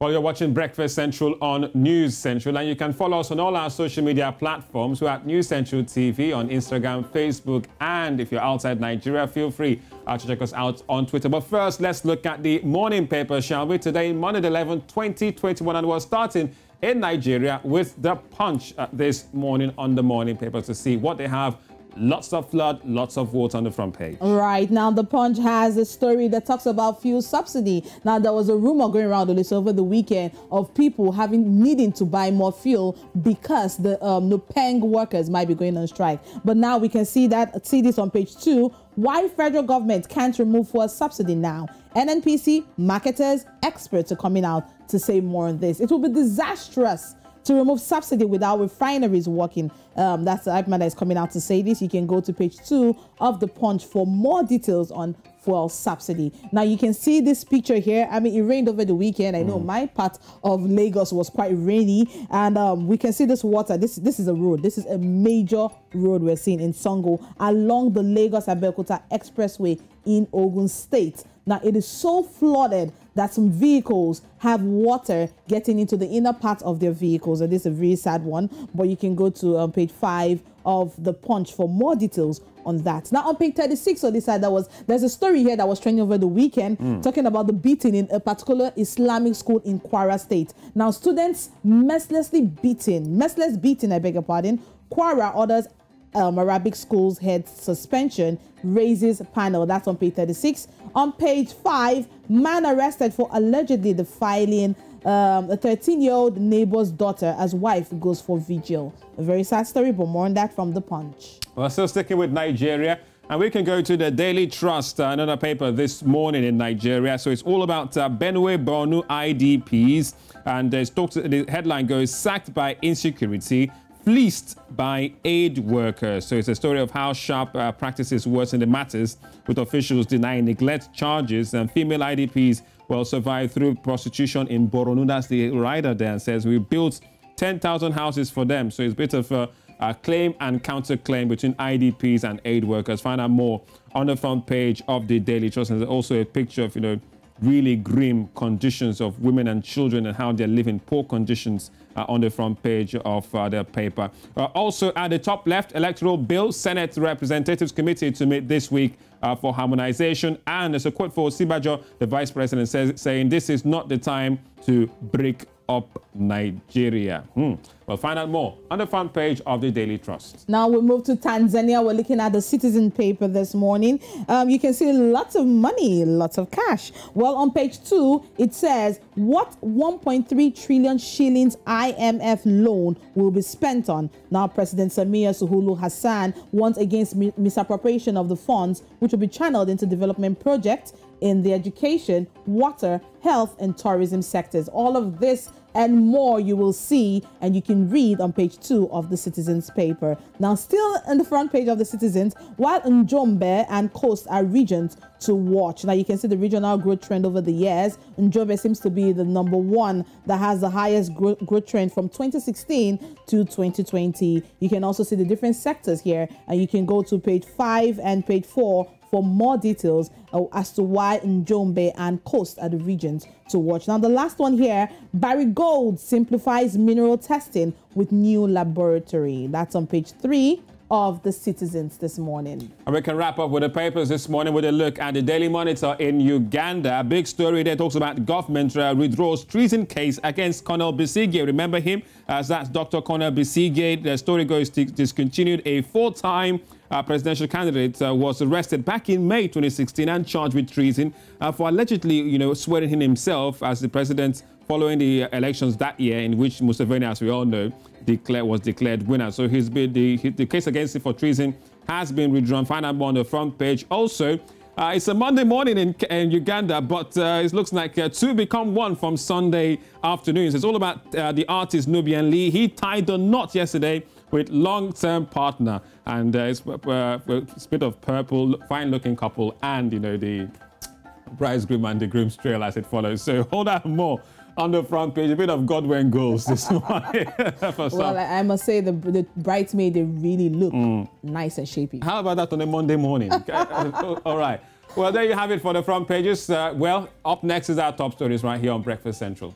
Well, you're watching Breakfast Central on News Central, and you can follow us on all our social media platforms. We're at News Central TV on Instagram, Facebook, and if you're outside Nigeria, feel free to check us out on Twitter. But first, let's look at the morning paper, shall we? Today, Monday, 11th, 2021, and we're starting in Nigeria with the Punch this morning on the morning paper to see what they have. Lots of flood, lots of water on the front page. Right. Now, the Punch has a story that talks about fuel subsidy. Now, there was a rumor going around over the weekend of people needing to buy more fuel because the Nupeng workers might be going on strike. But now we can see this on page 2. Why federal government can't remove fuel subsidy now. NNPC, marketers, experts are coming out to say more on this. It will be disastrous to remove subsidy without refineries working. That's the IPMA that is coming out to say this. You can go to page 2 of the Punch for more details on fuel subsidy. Now, you can see this picture here. I mean, it rained over the weekend. I know my part of Lagos was quite rainy. And we can see this water. This is a road. This is a major road we're seeing in Songo along the Lagos-Abeokuta Expressway in Ogun State. Now, it is so flooded that some vehicles have water getting into the inner part of their vehicles. And this is a very sad one. But you can go to page 5 of the Punch for more details on that. Now, on page 36 on this side, there's a story here that was trending over the weekend talking about the beating in a particular Islamic school in Kwara State. Now, students merciless beating, I beg your pardon. Kwara orders Arabic school's head suspension, raises panel. That's on page 36. On page 5, man arrested for allegedly defiling a 13-year-old neighbor's daughter as wife goes for vigil. A very sad story, but more on that from the Punch. Well, still sticking with Nigeria, and we can go to the Daily Trust, another paper this morning in Nigeria. So it's all about Benue Borno IDPs, and the headline goes, sacked by insecurity, fleeced by aid workers. So it's a story of how sharp practices worsen the matters, with officials denying neglect charges, and female IDPs will survive through prostitution in Borno. That's the writer there, and says we built 10,000 houses for them. So it's a bit of a claim and counterclaim between IDPs and aid workers. Find out more on the front page of the Daily Trust. And there's also a picture of, really grim conditions of women and children and how they're living poor conditions on the front page of their paper. Also at the top left, electoral bill, Senate Representatives Committee to meet this week for harmonization. And there's a quote for Sibajo, the Vice President, saying this is not the time to break up Nigeria. We'll find out more on the front page of the Daily Trust. Now we move to Tanzania. We're looking at the Citizen paper this morning. You can see lots of money, lots of cash. Well, on page 2, it says what 1.3 trillion shillings IMF loan will be spent on. Now, President Samia Suluhu Hassan warns against misappropriation of the funds, which will be channeled into development projects in the education, water, health, and tourism sectors. All of this and more you will see, and you can read on page 2 of the Citizens paper. Now, still on the front page of the Citizens, while Njombe and Coast are regions to watch. Now, you can see the regional growth trend over the years. Njombe seems to be the #1 that has the highest growth trend from 2016 to 2020. You can also see the different sectors here, and you can go to page 5 and page 4 for more details as to why Njombe and Coast are the regions to watch. Now, the last one here, Barry Gold simplifies mineral testing with new laboratory. That's on page 3 of the Citizens this morning. And we can wrap up with the papers this morning with a look at the Daily Monitor in Uganda. A big story there talks about government withdraws treason case against Colonel Besigye. Remember him? As that's Dr. Colonel Besigye. The story goes discontinued. A 4-time presidential candidate was arrested back in May 2016 and charged with treason for allegedly, swearing in himself as the president following the elections that year, in which Museveni, as we all know, was declared winner. So the case against him for treason has been withdrawn. Find out more on the front page. Also, it's a Monday morning in Uganda, but it looks like 2 become 1 from Sunday afternoons. It's all about the artist Nubian Lee. He tied the knot yesterday with long-term partner, and it's a bit of purple, fine-looking couple, and the bridegroom and the groom's trail as it follows. So hold out more on the front page. A bit of Godwin goals this morning. Well, I must say the bridesmaid, they really look nice and shapy. How about that on a Monday morning? All right. Well, there you have it for the front pages. Well, up next is our top stories right here on Breakfast Central.